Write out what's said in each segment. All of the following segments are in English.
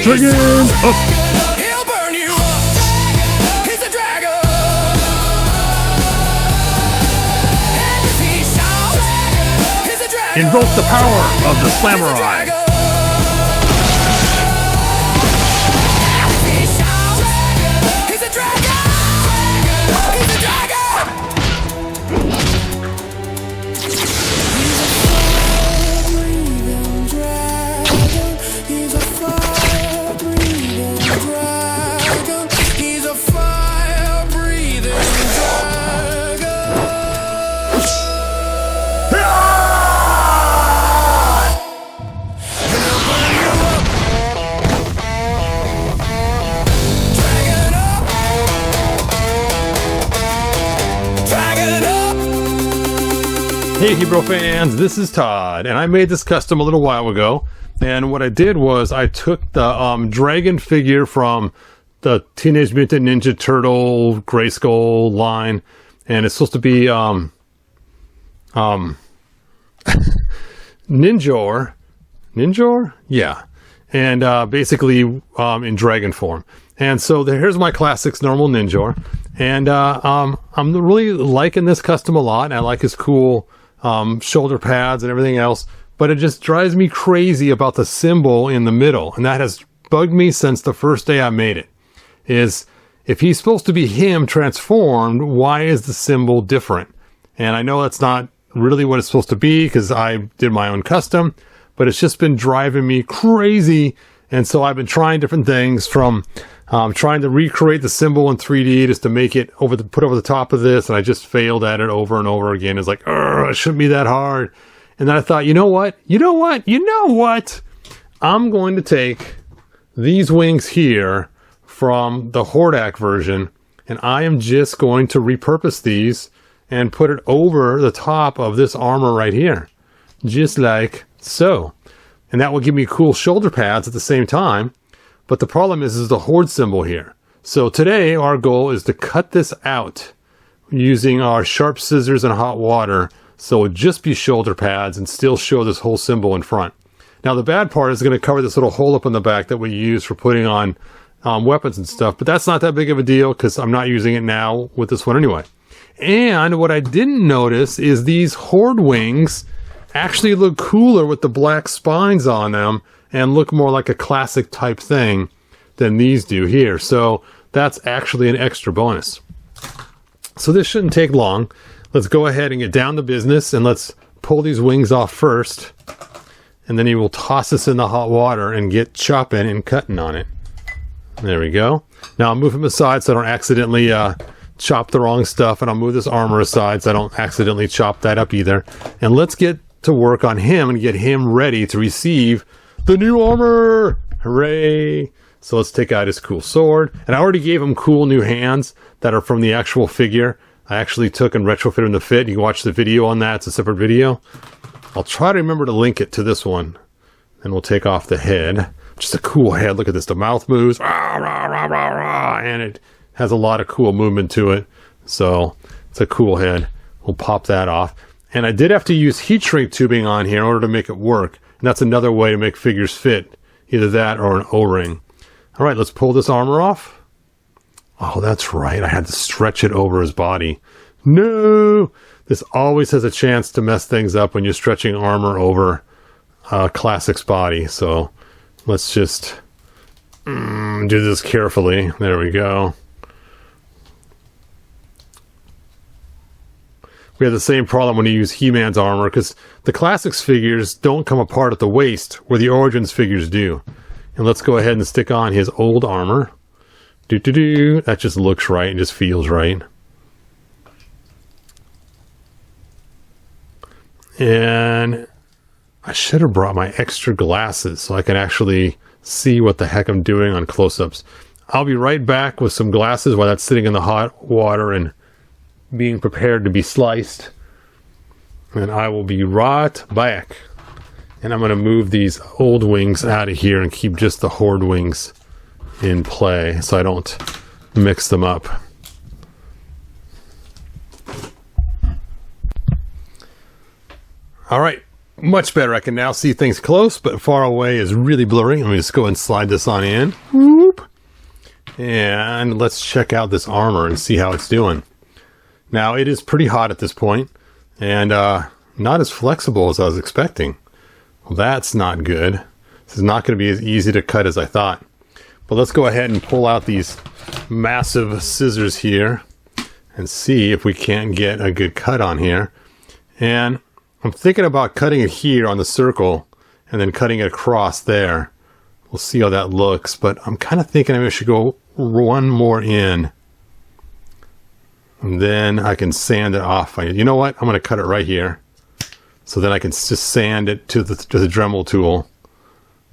Dragon up! He'll burn you up. He's a dragon. And if he shouts, he's a dragon. Invoke the power of the Samurai! If he shouts, he's a dragon. He's a dragon. He's a fire-breathing dragon. He's a fire-breathing dragon. Dragon up. Dragon up. Hey Hebrew fans, this is Todd, and I made this custom a little while ago. And what I did was I took the dragon figure from the Teenage Mutant Ninja Turtle Grayskull line, and it's supposed to be Ninjor, yeah, and basically in dragon form. And so here's my classics normal Ninjor, and I'm really liking this custom a lot. I like his cool shoulder pads and everything else. But it just drives me crazy about the symbol in the middle. And that has bugged me since the first day I made it. Is, if he's supposed to be him transformed, why is the symbol different? And I know that's not really what it's supposed to be, because I did my own custom. But it's just been driving me crazy. And so I've been trying different things, from trying to recreate the symbol in 3D just to make it put over the top of this. And I just failed at it over and over again. It's like, it shouldn't be that hard. And then I thought, you know what? I'm going to take these wings here from the Hordak version, and I am just going to repurpose these and put it over the top of this armor right here. Just like so. And that will give me cool shoulder pads at the same time. But the problem is the Horde symbol here. So today our goal is to cut this out using our sharp scissors and hot water. So it would just be shoulder pads and still show this whole symbol in front. Now the bad part is going to cover this little hole up in the back that we use for putting on weapons and stuff. But that's not that big of a deal because I'm not using it now with this one anyway. And what I didn't notice is these Horde wings actually look cooler with the black spines on them and look more like a classic type thing than these do here. So that's actually an extra bonus. So this shouldn't take long. Let's go ahead and get down to business, and let's pull these wings off first. And then he will toss this in the hot water and get chopping and cutting on it. There we go. Now I'll move him aside so I don't accidentally chop the wrong stuff, and I'll move this armor aside so I don't accidentally chop that up either. And let's get to work on him and get him ready to receive the new armor. Hooray! So let's take out his cool sword. And I already gave him cool new hands that are from the actual figure. I actually took and retrofitted him to fit. You can watch the video on that. It's a separate video. I'll try to remember to link it to this one. And we'll take off the head. Just a cool head. Look at this. The mouth moves. Rah, rah, rah, rah, rah, and it has a lot of cool movement to it. So it's a cool head. We'll pop that off. And I did have to use heat shrink tubing on here in order to make it work. And that's another way to make figures fit. Either that or an O-ring. All right, let's pull this armor off. Oh, that's right. I had to stretch it over his body. No! This always has a chance to mess things up when you're stretching armor over a classic's body. So let's just do this carefully. There we go. We have the same problem when you use He-Man's armor, because the classics figures don't come apart at the waist where the Origins figures do. And let's go ahead and stick on his old armor. That just looks right and just feels right. And I should have brought my extra glasses so I can actually see what the heck I'm doing on close-ups. I'll be right back with some glasses while that's sitting in the hot water and being prepared to be sliced. And I will be right back. And I'm going to move these old wings out of here and keep just the Horde wings in play so I don't mix them up. Alright, Much better. I can now see things close, but far away is really blurry. Let me just go and slide this on in. Whoop. And let's check out this armor and see how it's doing. Now, it is pretty hot at this point, and not as flexible as I was expecting. Well, that's not good. This is not going to be as easy to cut as I thought. But let's go ahead and pull out these massive scissors here and see if we can't get a good cut on here. And I'm thinking about cutting it here on the circle and then cutting it across there. We'll see how that looks, but I'm kind of thinking I should go one more in. And then I can sand it off. You know what? I'm going to cut it right here. So then I can just sand it to the Dremel tool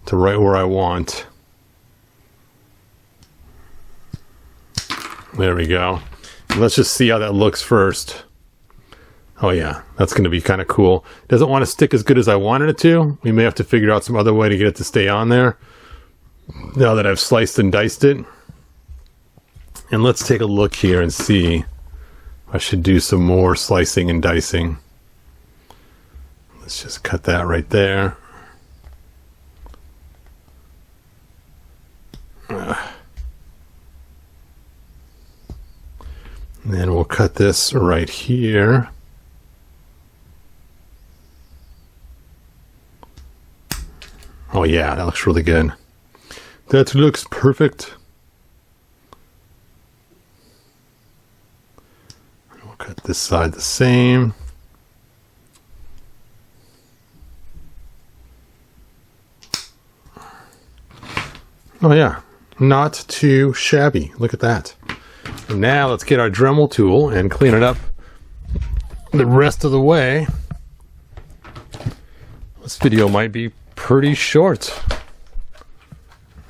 to right where I want. There we go. Let's just see how that looks first. Oh yeah, that's going to be kind of cool. Doesn't want to stick as good as I wanted it to. We may have to figure out some other way to get it to stay on there now that I've sliced and diced it. And let's take a look here and see. I should do some more slicing and dicing. Let's just cut that right there. And then we'll cut this right here. Oh yeah, that looks really good. That looks perfect. We'll cut this side the same. Oh yeah, not too shabby. Look at that. And now let's get our Dremel tool and clean it up the rest of the way. This video might be pretty short.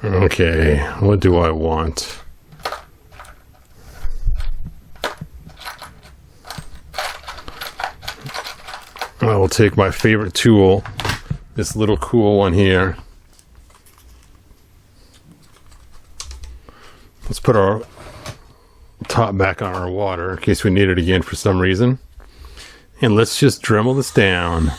Okay, what do I want? I will take my favorite tool, this little cool one here. Let's put our top back on our water in case we need it again for some reason. And let's just Dremel this down.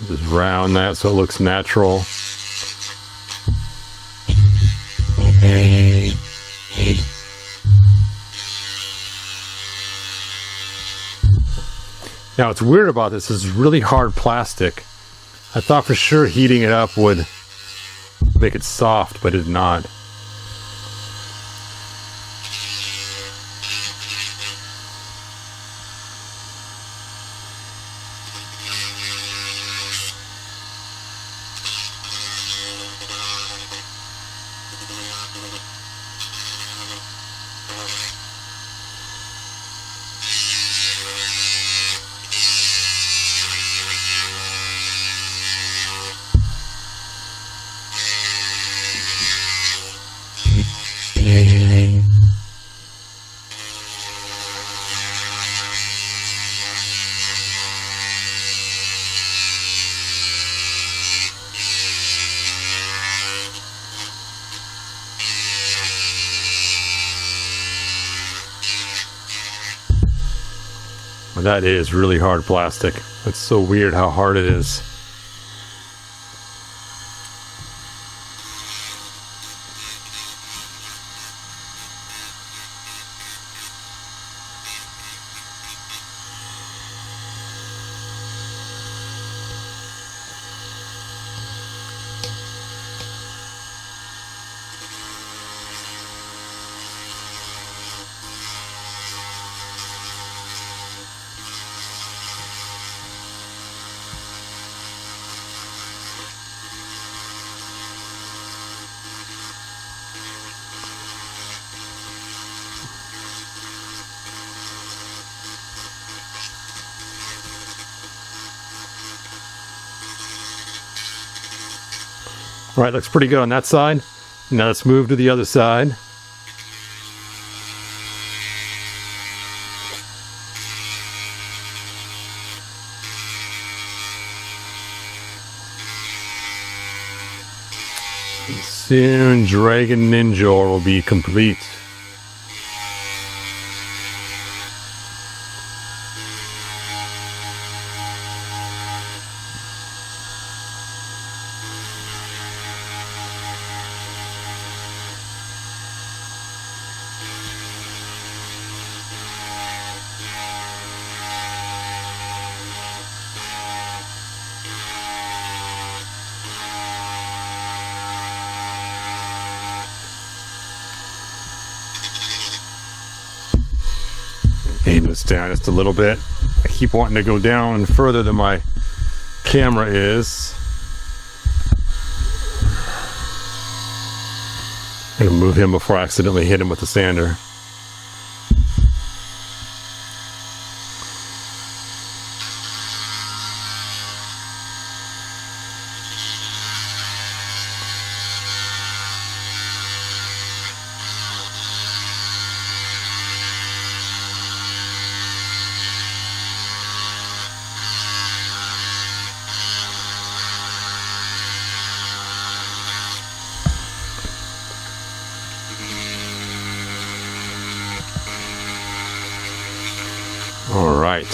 Just round that so it looks natural. Now what's weird about this is really hard plastic. I thought for sure heating it up would make it soft, but it did not. That is really hard plastic. It's so weird how hard it is. All right, looks pretty good on that side. Now let's move to the other side. Soon Dragon Ninjor will be complete. Aim this down just a little bit. I keep wanting to go down further than my camera is. I'm gonna move him before I accidentally hit him with the sander. All right.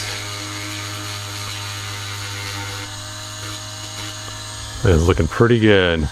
It's looking pretty good.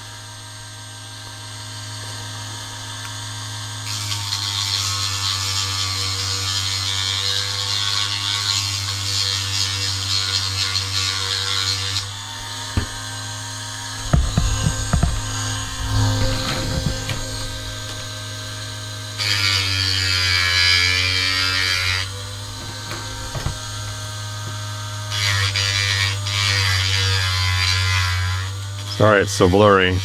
Sorry, it's so blurry.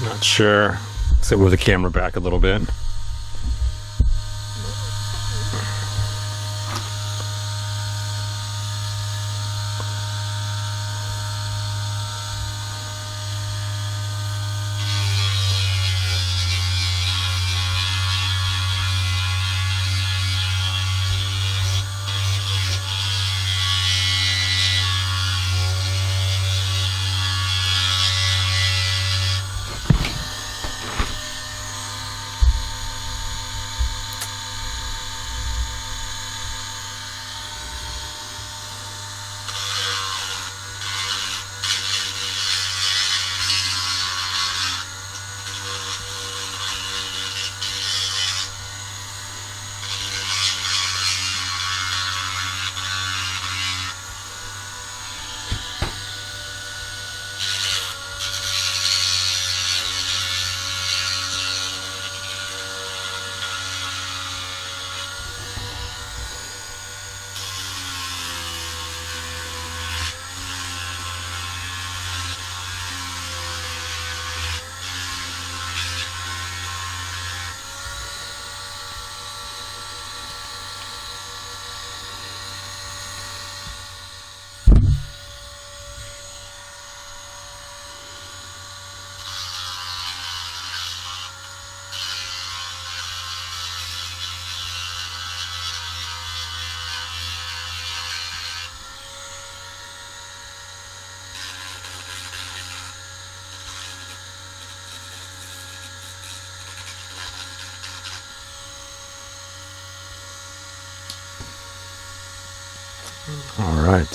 Not sure. Let's move the camera back a little bit. All right.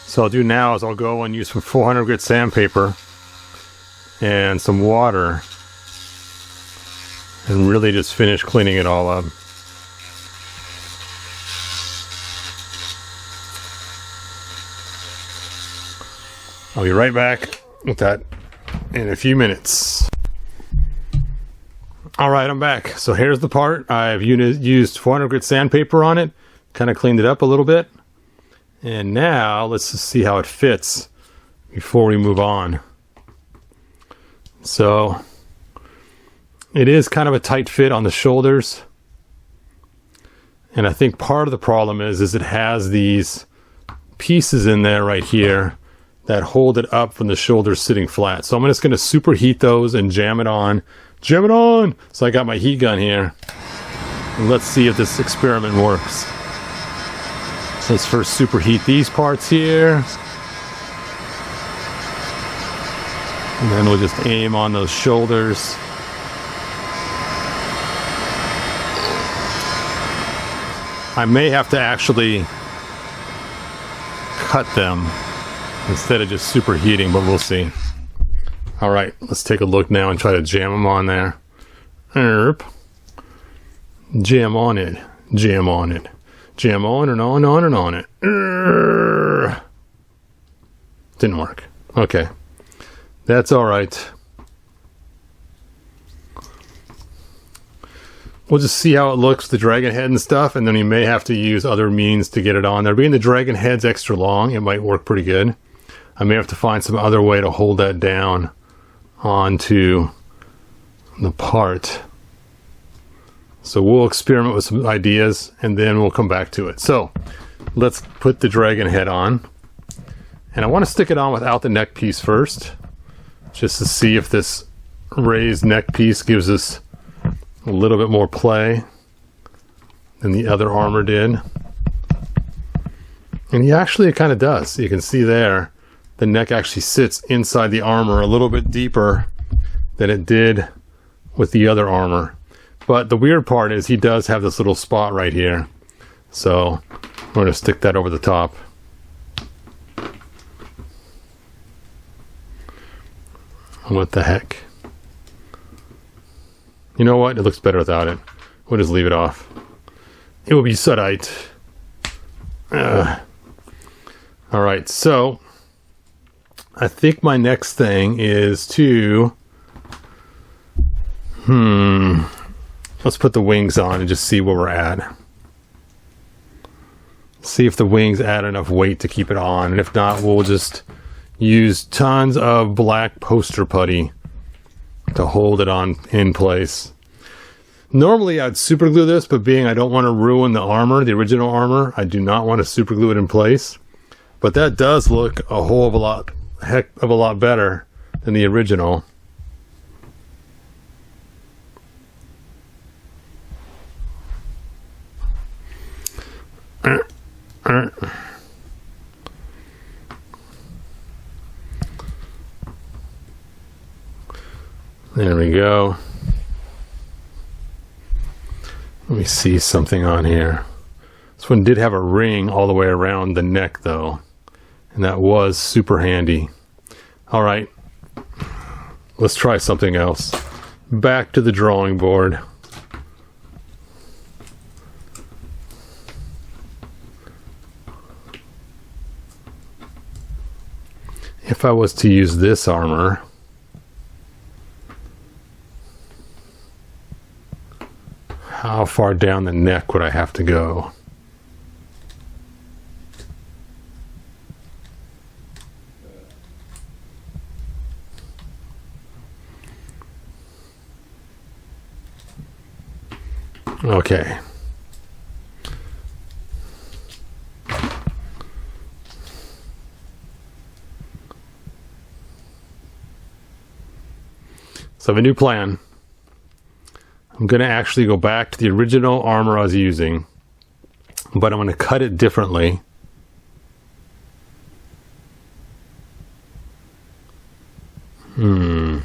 So I'll do now is I'll go and use some 400 grit sandpaper and some water and really just finish cleaning it all up. I'll be right back with that in a few minutes. All right, I'm back. So here's the part. I've used 400 grit sandpaper on it, kind of cleaned it up a little bit. And now let's just see how it fits before we move on. So it is kind of a tight fit on the shoulders. And I think part of the problem is it has these pieces in there right here that hold it up from the shoulders sitting flat. So I'm just going to superheat those and jam it on. Jam it on! So I got my heat gun here. And let's see if this experiment works. So let's first superheat these parts here. And then we'll just aim on those shoulders. I may have to actually cut them instead of just superheating, but we'll see. Alright, let's take a look now and try to jam them on there. Erp. Jam on it. Jam on it. Jam on and on and on it. Didn't work. Okay. That's alright. We'll just see how it looks with the dragon head and stuff, and then we may have to use other means to get it on there. Being the dragon head's extra long, it might work pretty good. I may have to find some other way to hold that down onto the part. So we'll experiment with some ideas, and then we'll come back to it. So let's put the dragon head on. And I want to stick it on without the neck piece first, just to see if this raised neck piece gives us a little bit more play than the other armor did. And it kind of does. You can see there, the neck actually sits inside the armor a little bit deeper than it did with the other armor. But the weird part is he does have this little spot right here. So we're going to stick that over the top. What the heck? You know what? It looks better without it. We'll just leave it off. It will be Suddite. Alright, so I think my next thing is to... Let's put the wings on and just see where we're at. See if the wings add enough weight to keep it on. And if not, we'll just use tons of black poster putty to hold it on in place. Normally I'd super glue this, but being I don't want to ruin the armor, the original armor, I do not want to super glue it in place. But that does look a heck of a lot better than the original. There we go. Let me see something on here. This one did have a ring all the way around the neck though, and that was super handy. Alright, let's try something else. Back to the drawing board. If I was to use this armor, how far down the neck would I have to go? Okay. So I have a new plan. I'm going to actually go back to the original armor I was using, but I'm going to cut it differently. I'm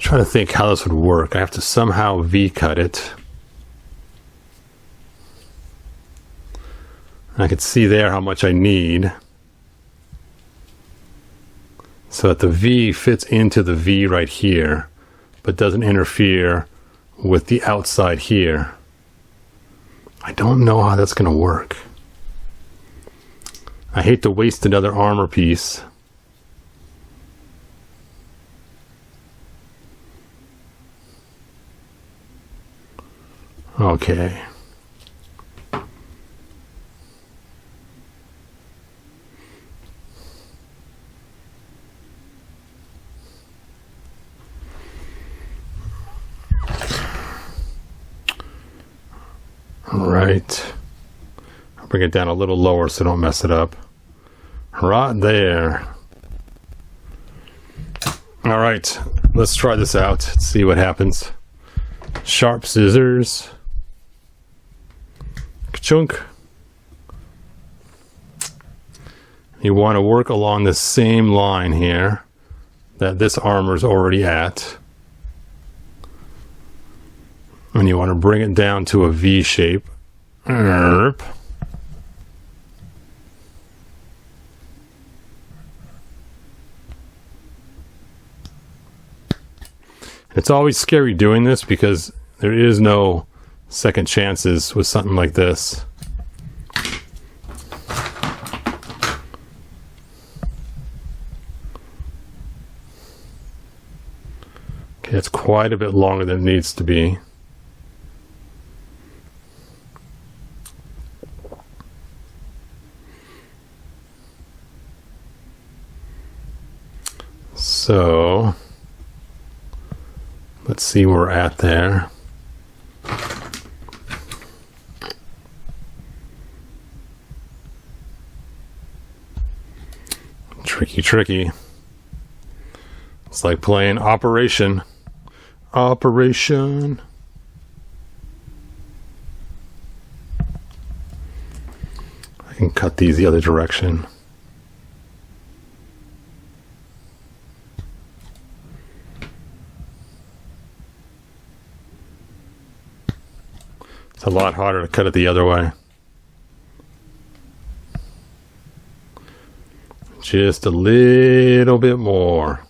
trying to think how this would work. I have to somehow V-cut it. I can see there how much I need. So that the V fits into the V right here, but doesn't interfere with the outside here. I don't know how that's going to work. I hate to waste another armor piece. Okay. Right. I'll bring it down a little lower so don't mess it up. Right there. All right, let's try this out. See what happens. Sharp scissors. Ka-chunk. You want to work along the same line here that this armor's already at. And you want to bring it down to a V shape. Erp. It's always scary doing this because there is no second chances with something like this. Okay, it's quite a bit longer than it needs to be. So let's see where we're at there. Tricky. It's like playing Operation. I can cut these the other direction. It's a lot harder to cut it the other way. Just a little bit more.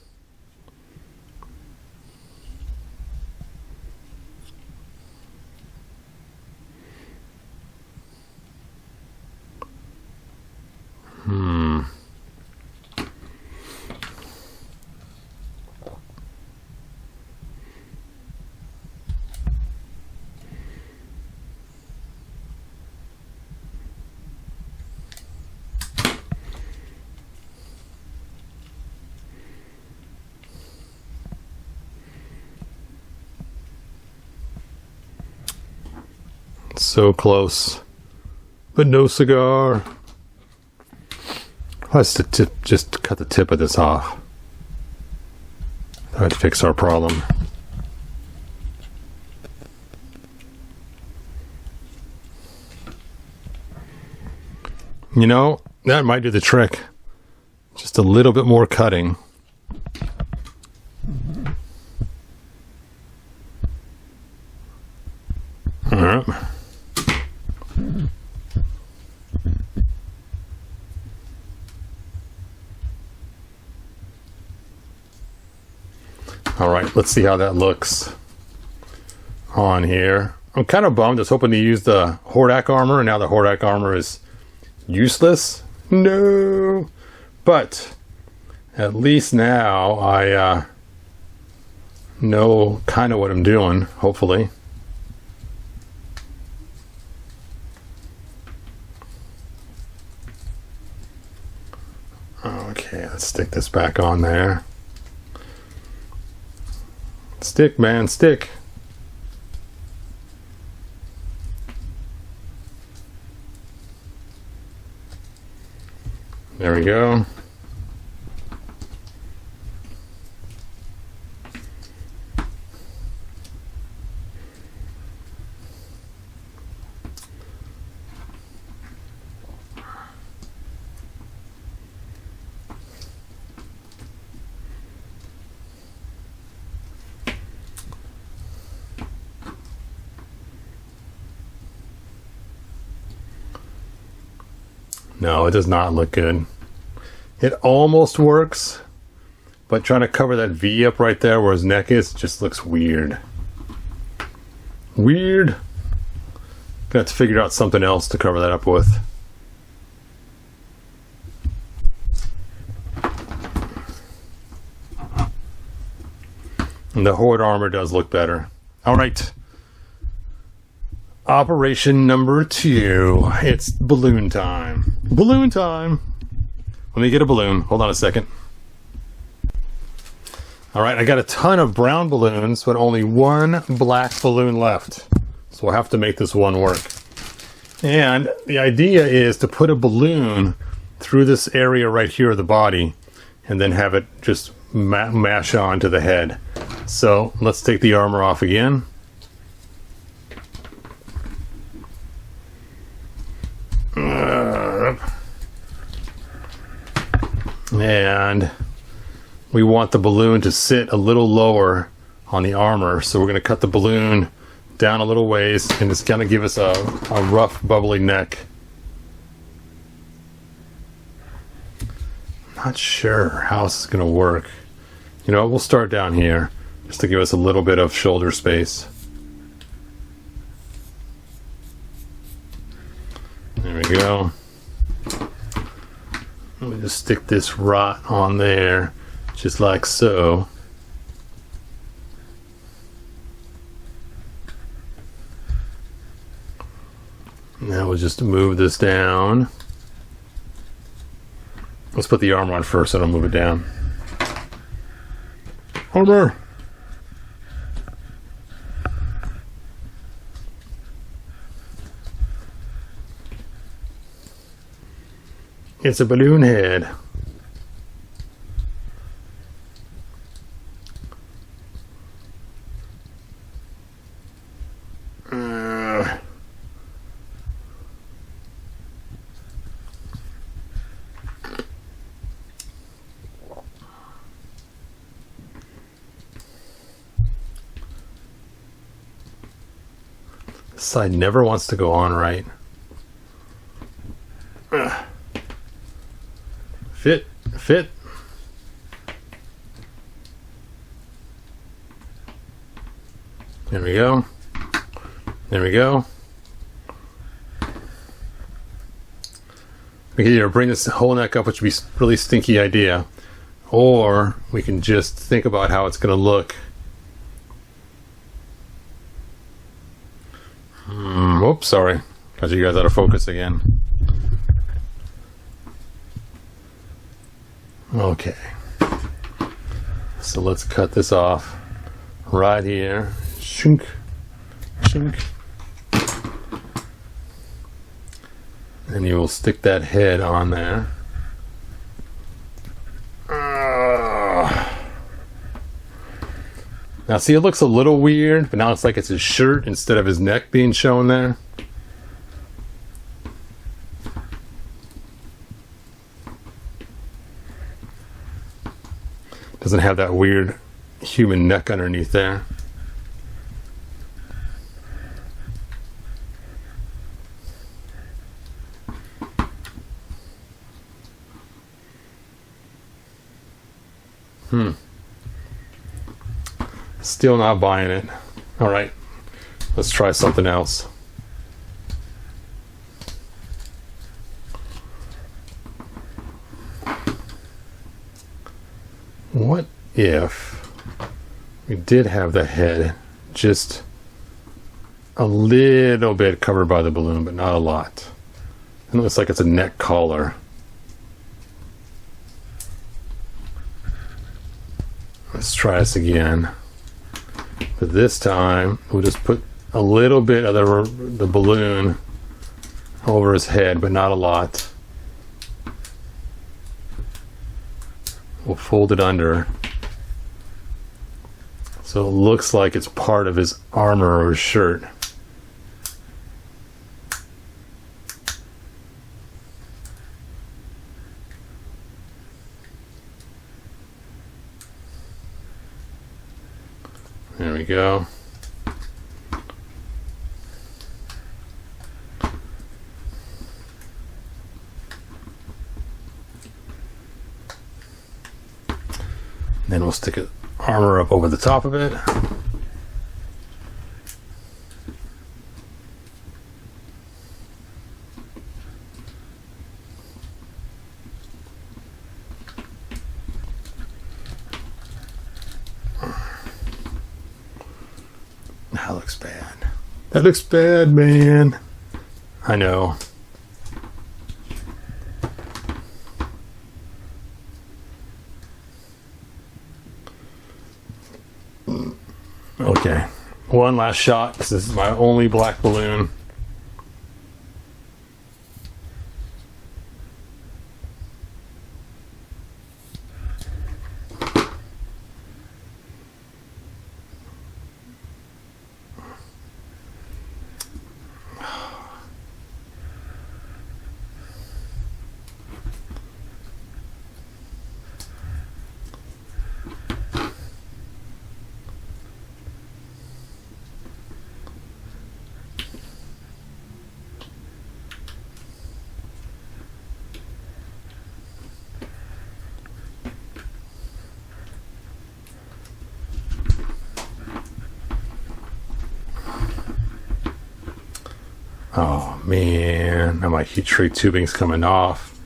So close, but no cigar. Let's just cut the tip of this off. That would fix our problem. You know, that might do the trick. Just a little bit more cutting. All right. All right, let's see how that looks on here. I'm kind of bummed. I was hoping to use the Hordak armor, and now the Hordak armor is useless. No. But at least now I know kind of what I'm doing, hopefully. Okay, let's stick this back on there. Stick, man, stick. There we go. No, it does not look good. It almost works, but trying to cover that V up right there where his neck is just looks weird. Weird. Gonna have to figure out something else to cover that up with. And the Horde armor does look better. All right. Operation number 2. It's balloon time. Balloon time. Let me get a balloon. Hold on a second. All right, I got a ton of brown balloons, but only one black balloon left. So we'll have to make this one work. And the idea is to put a balloon through this area right here of the body, and then have it just mash on to the head. So let's take the armor off again. And we want the balloon to sit a little lower on the armor, so we're going to cut the balloon down a little ways, and it's going to give us a rough, bubbly neck. Not sure how this is going to work. You know, we'll start down here just to give us a little bit of shoulder space. There we go. Let me just stick this rot on there, just like so. Now we'll just move this down. Let's put the armor on first, so I don't move it down. Armor! It's a balloon head. This side never wants to go on right. Fit. There we go. There we go. We can either bring this whole neck up, which would be a really stinky idea, or we can just think about how it's going to look. Oops, sorry. Got you guys out of focus again. Okay. So let's cut this off right here. Shink. Shink. And you will stick that head on there. Now see, it looks a little weird, but now it's like it's his shirt instead of his neck being shown there. Doesn't have that weird human neck underneath there. Still not buying it. All right, let's try something else. What if we did have the head just a little bit covered by the balloon, but not a lot? It looks like it's a neck collar. Let's try this again. But this time, we'll just put a little bit of the balloon over his head, but not a lot. We'll fold it under. So it looks like it's part of his armor or his shirt. There we go. Then we'll stick armor up over the top of it. That looks bad. That looks bad, man. I know. Okay, one last shot. This is my only black balloon. Oh man, now my heat shrink tubing's coming off.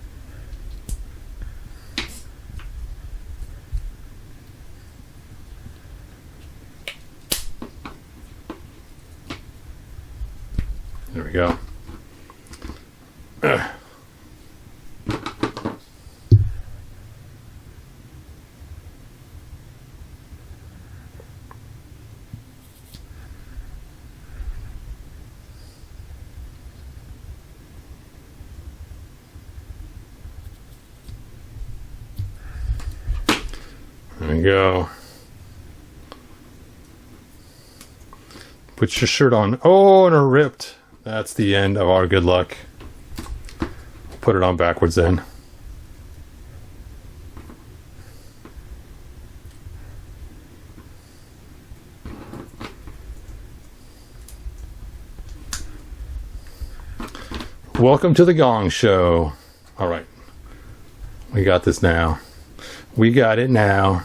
There we go. There we go. Put your shirt on. Oh, and it ripped. That's the end of our good luck. Put it on backwards then. Welcome to the Gong Show. All right. We got this now. We got it now.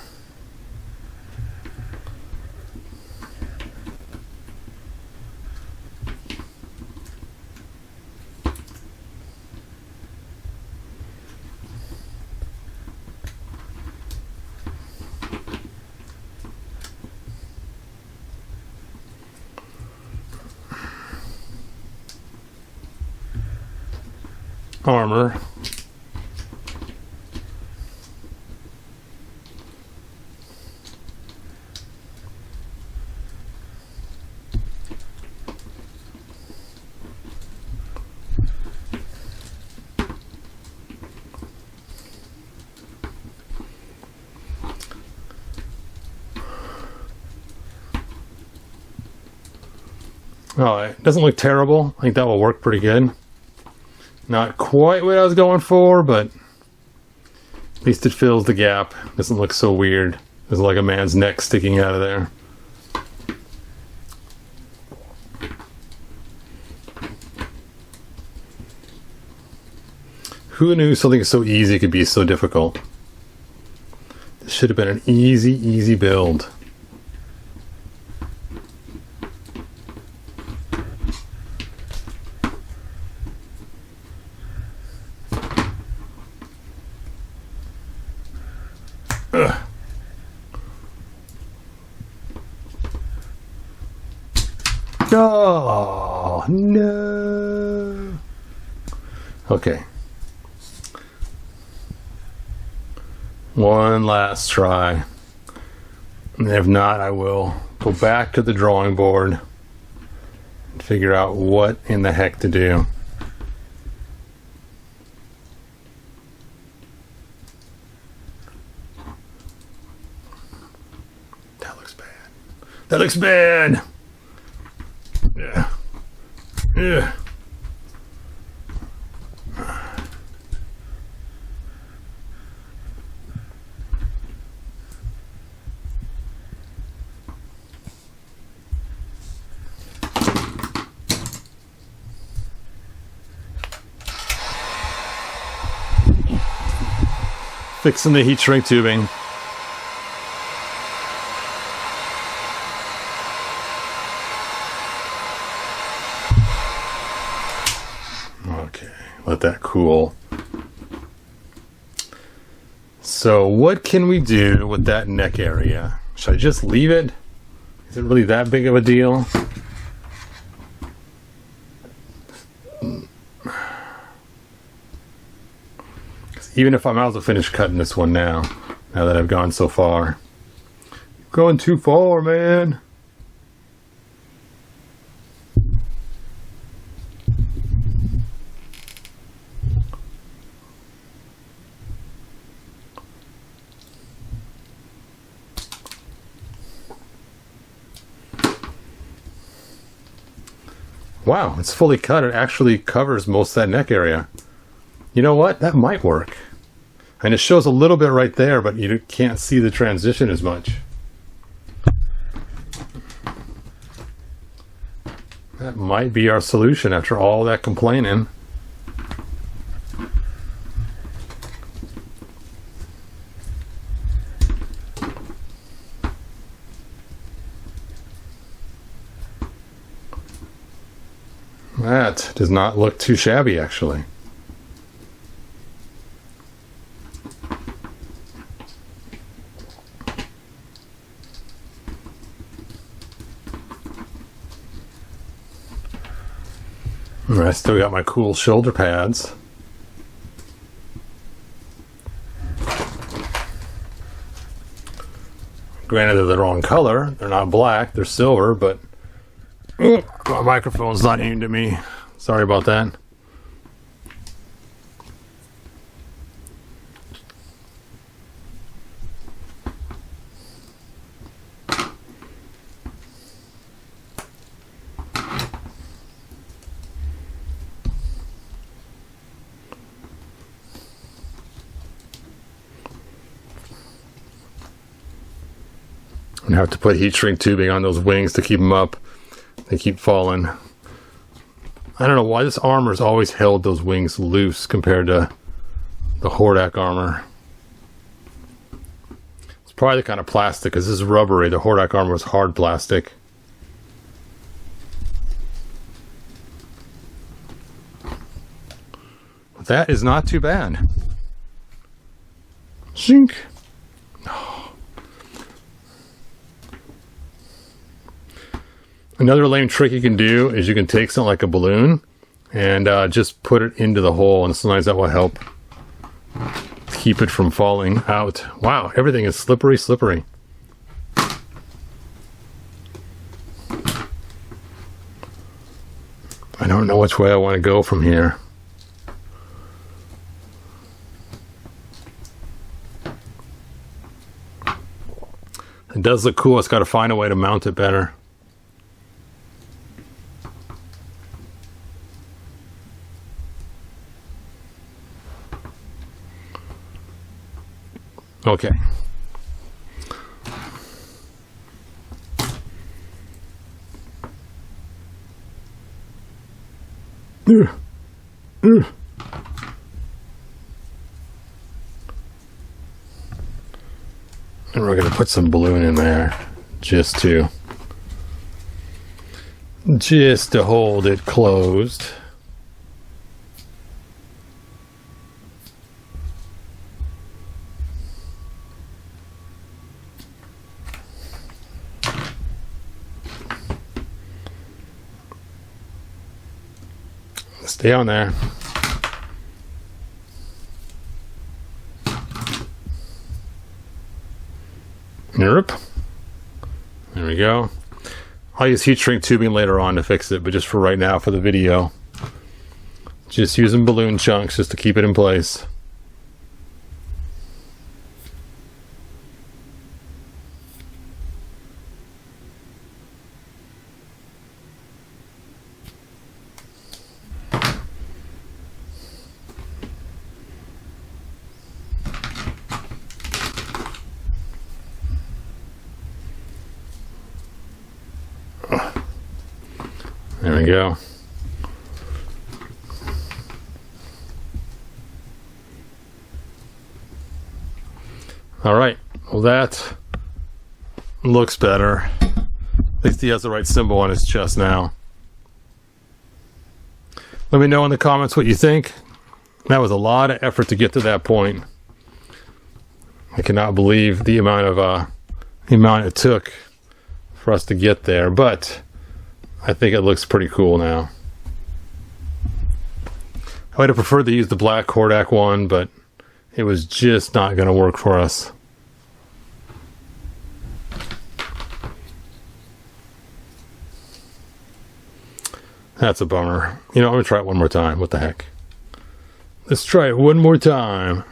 Armor. Oh, it doesn't look terrible. I think that will work pretty good. Not quite what I was going for, but at least it fills the gap. Doesn't look so weird. There's like a man's neck sticking out of there. Who knew something so easy could be so difficult? This should have been an easy build. Oh, no. Okay. One last try. And if not, I will go back to the drawing board and figure out what in the heck to do. That looks bad. That looks bad. Yeah. Yeah. Fixing the heat shrink tubing. Okay, let that cool. So what can we do with that neck area? Should I just leave it? Is it really that big of a deal? Even if I might as well finish cutting this one now that I've gone so far. Going too far, man. Wow, it's fully cut. It actually covers most of that neck area. You know what? That might work. And it shows a little bit right there, but you can't see the transition as much. That might be our solution after all that complaining. That does not look too shabby, actually. I still got my cool shoulder pads. Granted, they're the wrong color. They're not black. They're silver, but my microphone's not aimed at me. Sorry about that. And have to put heat shrink tubing on those wings to keep them up. They keep falling. I don't know why this armor's always held those wings loose compared to the Hordak armor. It's probably the kind of plastic, because this is rubbery. The Hordak armor was hard plastic. But that is not too bad. Shink. Another lame trick you can do is you can take something like a balloon and just put it into the hole, and sometimes that will help keep it from falling out. Wow, everything is slippery, slippery. I don't know which way I want to go from here. It does look cool. It's got to find a way to mount it better. Okay. And we're going to put some balloon in there just to hold it closed. Stay on there. Nope. There we go. I'll use heat shrink tubing later on to fix it, but just for right now, for the video, just using balloon chunks just to keep it in place. There we go. All right. Well, that looks better. At least he has the right symbol on his chest now. Let me know in the comments what you think. That was a lot of effort to get to that point. I cannot believe the amount it took for us to get there, but I think it looks pretty cool now. I would have preferred to use the black Hordak one, but it was just not going to work for us. That's a bummer. You know, I'm going to try it one more time. What the heck? Let's try it one more time.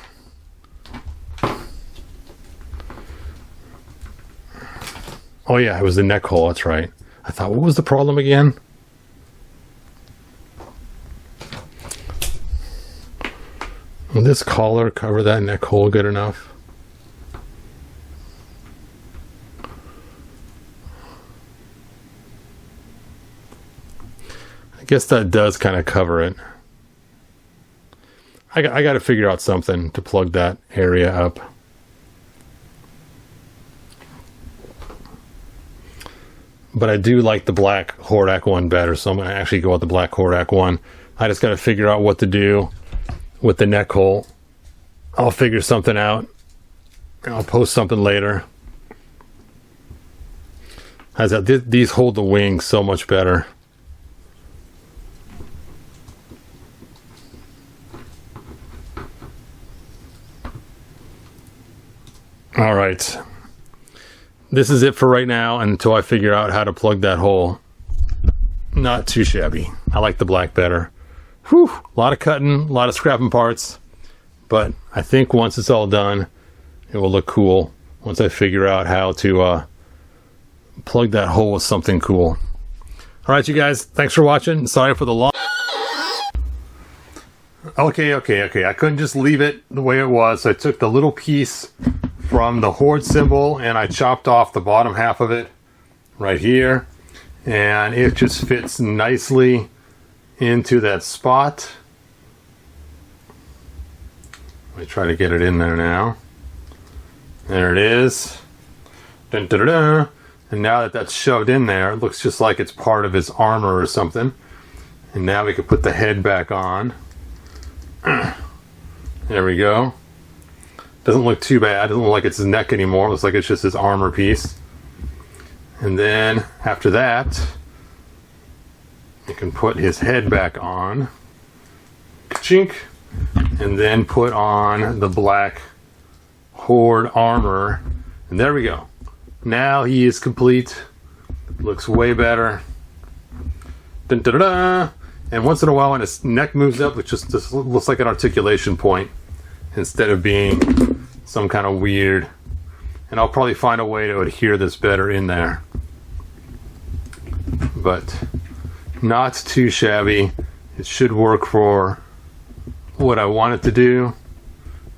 Oh yeah, it was the neck hole, that's right. I thought, what was the problem again? Will this collar cover that neck hole good enough? I guess that does kind of cover it. I got to figure out something to plug that area up. but I do like the black Hordak one better, so I'm going to actually go with the black Hordak one. I just got to figure out what to do with the neck hole. I'll figure something out. I'll post something later. These hold the wings so much better. All right. This is it for right now until I figure out how to plug that hole. Not too shabby. I like the black better. Whew, a lot of cutting, a lot of scrapping parts. But I think once it's all done, it will look cool once I figure out how to plug that hole with something cool. All right, you guys, thanks for watching. Sorry for the long... Okay. I couldn't just leave it the way it was. So I took the little piece from the Horde symbol and I chopped off the bottom half of it right here. And it just fits nicely into that spot. Let me try to get it in there now. There it is. Dun, dun, dun, dun. And now that that's shoved in there, it looks just like it's part of his armor or something. And now we can put the head back on. There we go. Doesn't look too bad. Doesn't look like it's his neck anymore. It looks like it's just his armor piece. And then after that, you can put his head back on. Ka-chink. And then put on the black Horde armor. And there we go. Now he is complete. Looks way better. Dun, dun, dun, dun. And once in a while when his neck moves up, it just looks like an articulation point instead of being some kind of weird. And I'll probably find a way to adhere this better in there. But not too shabby. It should work for what I want it to do,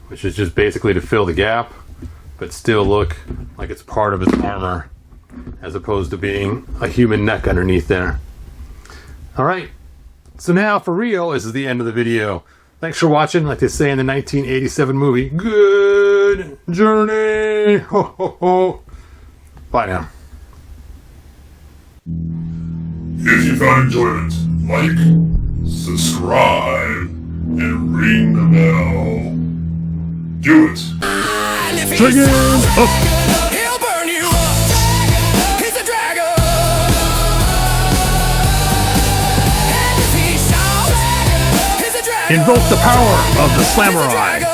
which is just basically to fill the gap, but still look like it's part of his armor as opposed to being a human neck underneath there. Alright, so now for real, this is the end of the video. Thanks for watching. Like they say in the 1987 movie, good journey! Ho, ho, ho. Bye now. If you found enjoyment, like, subscribe, and ring the bell. Do it! Chicken up! He'll burn you up. He's a dragon. And if he shouts, he's a dragon. Invoke the power of the Samurai.